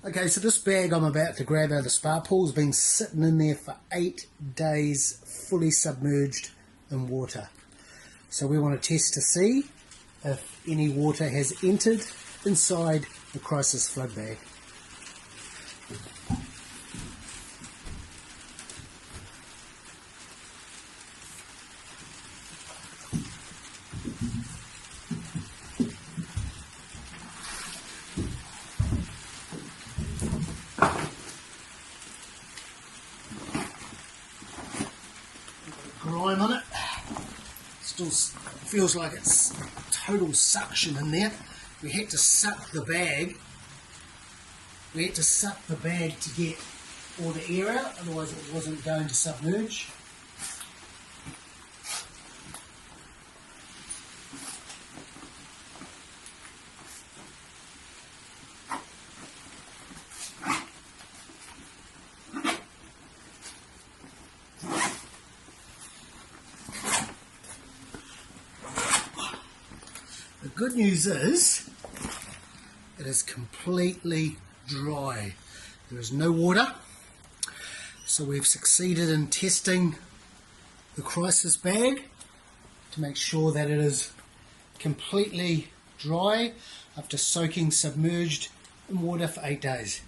Okay, so this bag I'm about to grab out of the spa pool has been sitting in there for 8 days, fully submerged in water. So we want to test to see if any water has entered inside the Krisis flood bag. Grime on it. Still feels like it's total suction in there. We had to suck the bag. We had to suck the bag to get all the air out, otherwise it wasn't going to submerge. The good news is it is completely dry. There is no water. So we've succeeded in testing the Krisis bag to make sure that it is completely dry after soaking submerged in water for 8 days.